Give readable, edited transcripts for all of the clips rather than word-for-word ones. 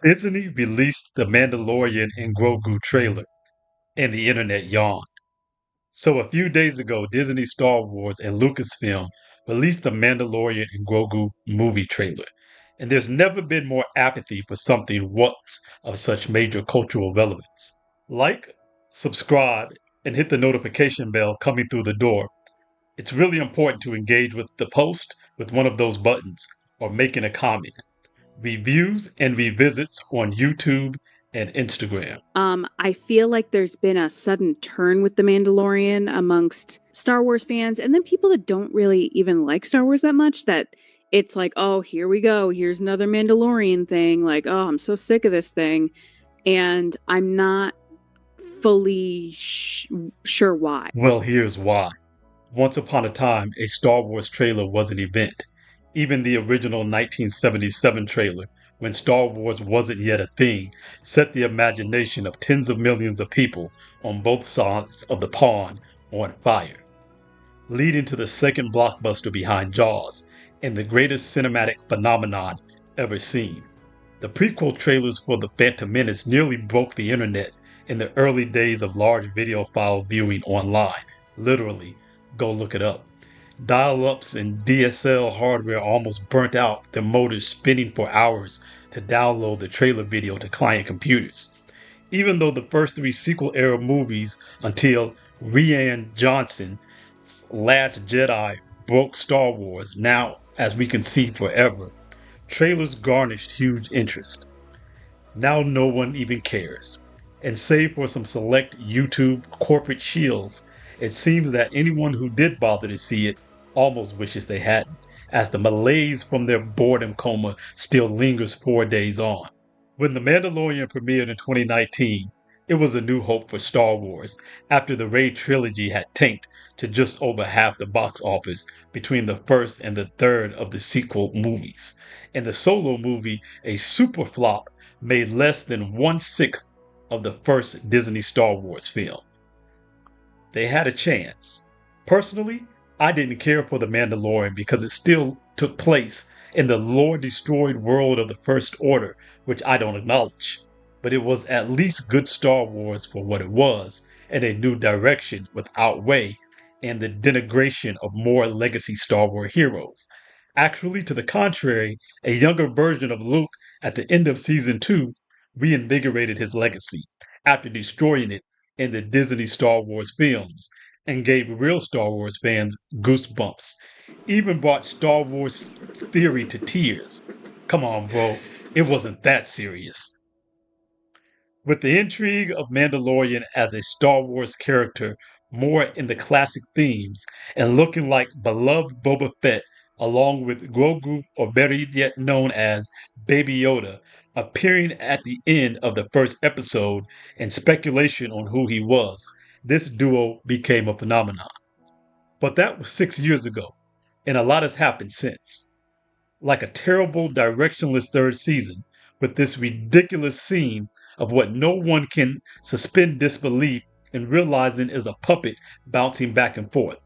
Disney released the Mandalorian and Grogu trailer, and the internet yawned. So a few days ago, Disney Star Wars and Lucasfilm released the Mandalorian and Grogu movie trailer. And there's never been more apathy for something once of such major cultural relevance. Like, subscribe, and hit the notification bell coming through the door. It's really important to engage with the post with one of those buttons or making a comment. Reviews and revisits on YouTube and Instagram. I feel like there's been a sudden turn with The Mandalorian amongst Star Wars fans, and then people that don't really even like Star Wars that much, that it's like, oh, here we go. Here's another Mandalorian thing. Like, oh, I'm so sick of this thing. And I'm not fully sure why. Well, here's why. Once upon a time, a Star Wars trailer was an event. Even the original 1977 trailer, when Star Wars wasn't yet a thing, set the imagination of tens of millions of people on both sides of the pond on fire, leading to the second blockbuster behind Jaws and the greatest cinematic phenomenon ever seen. The prequel trailers for The Phantom Menace nearly broke the internet in the early days of large video file viewing online. Literally, go look it up. Dial-ups and DSL hardware almost burnt out their motors spinning for hours to download the trailer video to client computers. Even though the first three sequel-era movies until Rian Johnson's Last Jedi broke Star Wars, now, as we can see forever, trailers garnished huge interest. Now no one even cares. And save for some select YouTube corporate shills, it seems that anyone who did bother to see it almost wishes they hadn't, as the malaise from their boredom coma still lingers 4 days on. When The Mandalorian premiered in 2019, it was a new hope for Star Wars after the Rey trilogy had tanked to just over half the box office between the first and the third of the sequel movies. And the Solo movie, a super flop, made less than 1/6 of the first Disney Star Wars film. They had a chance. Personally, I didn't care for The Mandalorian because it still took place in the lore-destroyed world of the First Order, which I don't acknowledge. But it was at least good Star Wars for what it was, and a new direction without Way and the denigration of more legacy Star Wars heroes. Actually, to the contrary, a younger version of Luke at the end of Season 2 reinvigorated his legacy after destroying it in the Disney Star Wars films and gave real Star Wars fans goosebumps. Even brought Star Wars theory to tears. Come on, bro. It wasn't that serious. With the intrigue of Mandalorian as a Star Wars character more in the classic themes and looking like beloved Boba Fett along with Grogu, or better yet known as Baby Yoda, appearing at the end of the first episode and speculation on who he was, this duo became a phenomenon. But that was 6 years ago, and a lot has happened since. Like a terrible directionless third season, with this ridiculous scene of what no one can suspend disbelief in realizing is a puppet bouncing back and forth.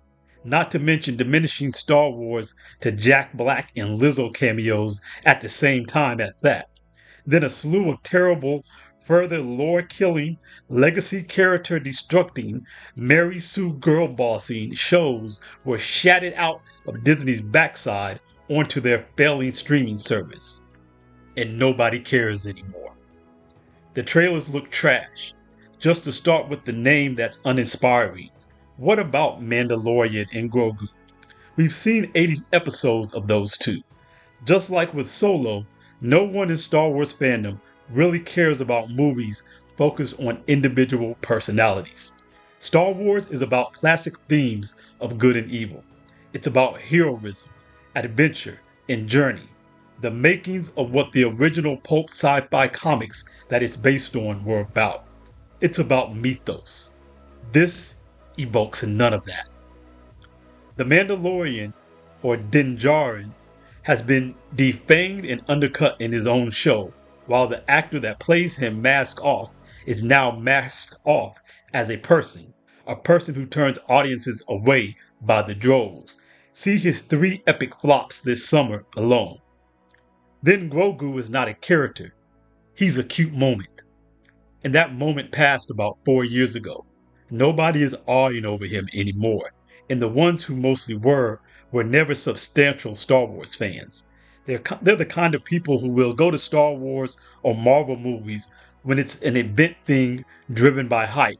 Not to mention diminishing Star Wars to Jack Black and Lizzo cameos at the same time at that. Then a slew of terrible, further lore killing, legacy character destructing, Mary Sue girl bossing shows were shatted out of Disney's backside onto their failing streaming service. And nobody cares anymore. The trailers look trash. Just to start with the name that's uninspiring. What about Mandalorian and Grogu? We've seen 80 episodes of those two. Just like with Solo, no one in Star Wars fandom really cares about movies focused on individual personalities. Star Wars is about classic themes of good and evil. It's about heroism, adventure, and journey. The makings of what the original pulp sci-fi comics that it's based on were about. It's about mythos. This evokes none of that. The Mandalorian, or Din Djarin, has been defanged and undercut in his own show, while the actor that plays him masked off is now masked off as a person who turns audiences away by the droves. See his 3 epic flops this summer alone. Then Grogu is not a character. He's a cute moment. And that moment passed about 4 years ago. Nobody is awing over him anymore. And the ones who mostly were never substantial Star Wars fans. They're the kind of people who will go to Star Wars or Marvel movies when it's an event thing driven by hype,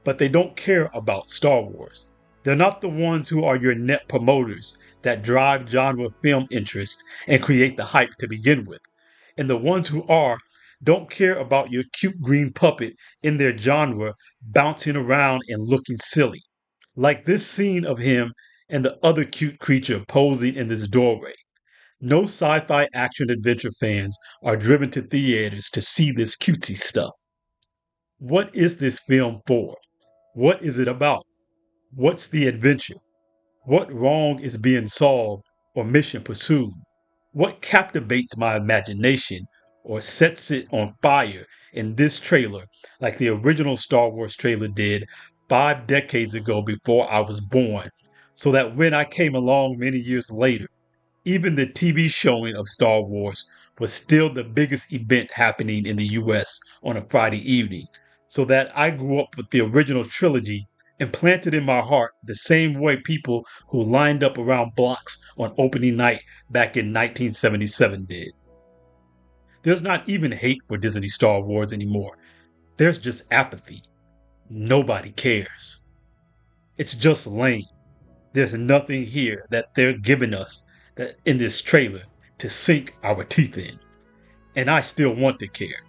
but they don't care about Star Wars. They're not the ones who are your net promoters that drive genre film interest and create the hype to begin with. And the ones who are don't care about your cute green puppet in their genre bouncing around and looking silly. Like this scene of him and the other cute creature posing in this doorway. No sci fi action adventure fans are driven to theaters to see this cutesy stuff. What is this film for? What is it about? What's the adventure? What wrong is being solved or mission pursued? What captivates my imagination or sets it on fire in this trailer, like the original Star Wars trailer did 5 decades ago before I was born, so that when I came along many years later, even the TV showing of Star Wars was still the biggest event happening in the US on a Friday evening, so that I grew up with the original trilogy implanted in my heart the same way people who lined up around blocks on opening night back in 1977 did. There's not even hate for Disney Star Wars anymore. There's just apathy. Nobody cares. It's just lame. There's nothing here that they're giving us that in this trailer to sink our teeth in. And I still want to care.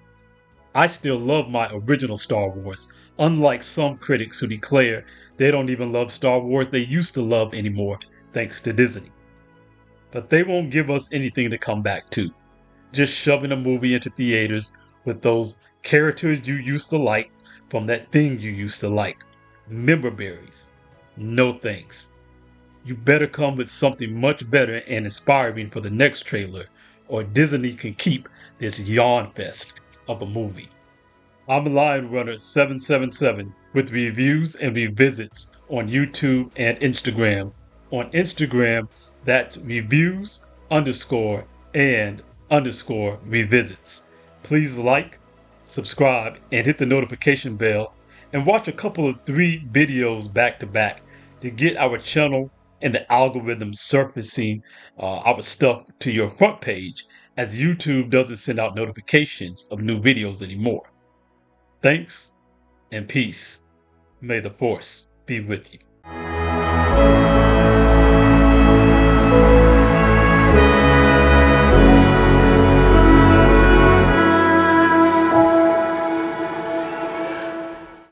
I still love my original Star Wars, unlike some critics who declare they don't even love Star Wars they used to love anymore thanks to Disney. But they won't give us anything to come back to. Just shoving a movie into theaters with those characters you used to like from that thing you used to like. Member berries. No thanks. You better come with something much better and inspiring for the next trailer, or Disney can keep this yawn fest of a movie. I'm Lion Runner 777 with reviews and revisits on YouTube and Instagram. On Instagram, that's reviews underscore and underscore revisits. Please like, subscribe, and hit the notification bell, and watch a couple of 3 videos back to back to get our channel and the algorithm surfacing our stuff to your front page, as YouTube doesn't send out notifications of new videos anymore. Thanks and peace. May the force be with you.